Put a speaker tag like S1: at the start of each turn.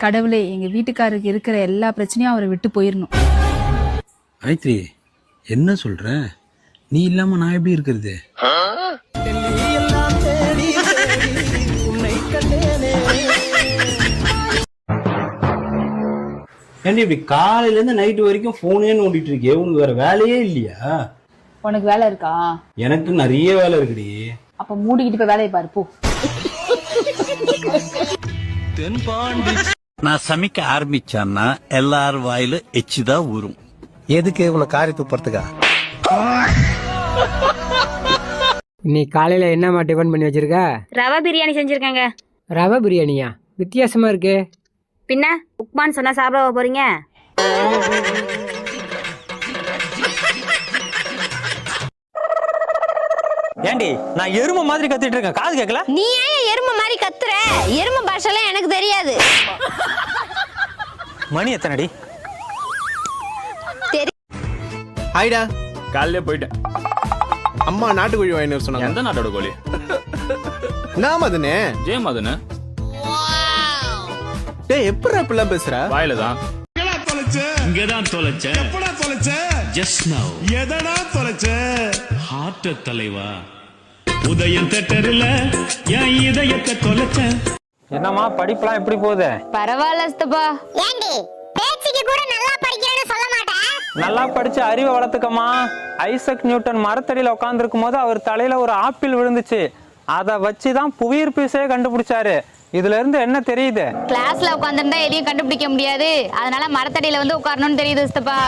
S1: கடவுளே எங்க வீட்டுக்காரருக்கு இருக்கிற எல்லா பிரச்சனையும் அவரை விட்டு போயிடணும்.
S2: காயத்ரி என்ன சொல்ற? நீ இல்லாம நான் எப்படி இருக்கிறது? ஏன்டி இப்படி காலையில இருந்து நைட் வரைக்கும் போனே நோண்டிட்டு இருக்கே, உனக்கு வேற வேலையே இல்லையா?
S1: உனக்கு வேலை இருக்கா?
S2: எனக்கு நிறைய வேலை இருக்குடி.
S1: அப்ப மூடிக்கிட்டு போய் வேலையை பாரு போ.
S3: நான் சமைக்க ஆரம்பிச்சேன்னா எல்லாரும் வாயில எச்சுதான் ஊறும்.
S4: எதுக்கு உனக்கு காரி துப்புறதுக்கா?
S5: இன்னைக்கு காலையில என்னம்மா டிஃபன் பண்ணி வச்சிருக்க?
S6: ரவா பிரியாணி செஞ்சிருக்கேங்க.
S5: ரவை பிரியாணியா? வித்தியாசமா இருக்கு.
S6: பின்ன உப்மான்னு சொன்னா சாப்பிட போறீங்க?
S7: ஏண்டி நான் எருமை மாதிரி கத்திட்டு இருக்கேன், காது கேட்கல?
S6: நீ ஏன் எருமை மாதிரி கத்துற? எருமை பாஷைலாம் எனக்கு தெரியாது.
S7: மணி எத்தனடி?
S4: ஹாய்டா.
S8: காலையிலே போயிட்டேன்.
S4: அம்மா நாட்டுக்கோழி வாங்கிட்டு வர சொன்னாங்க.
S8: எந்த நாட்டோட கோழி?
S4: நான் மதனே.
S8: ஜெய மதனு.
S4: டேய் எப்பறம் இப்படிலாம் பேசுற?
S8: வாயில தான்.
S9: இங்கதான் தொலைச்ச. எப்படா தொலைச்ச? Just now. எதடா தொலைச்ச? ஹார்ட் தலைவா. உதயம் தேட்டர்ல என் இதயத்தை தொலைச்ச.
S7: என்னம்மா படிப்புலாம் எப்படி போகுது?
S6: பரவாயில்ல அஸ்தபா.
S10: ஏண்டி பேச்சுக்கு கூட நல்லா படிக்கிறேன்னு சொல்ல மாட்டேன்?
S7: நல்லா படிச்சு அறிவை வளர்த்துக்கம்மா. ஐசக் நியூட்டன் மரத்தடியில உட்கார்ந்துருக்கும் போது அவர் தலையில ஒரு ஆப்பிள் விழுந்துச்சு. அதை வச்சுதான் புவியீர்ப்பு கண்டுபிடிச்சாரு. இதுல இருந்து என்ன தெரியுது?
S6: கிளாஸ்ல உட்கார்ந்திருந்தா எதையும் கண்டுபிடிக்க முடியாது, அதனால மரத்தடியில வந்து உட்காரணும்னு தெரியுது அஸ்தபா.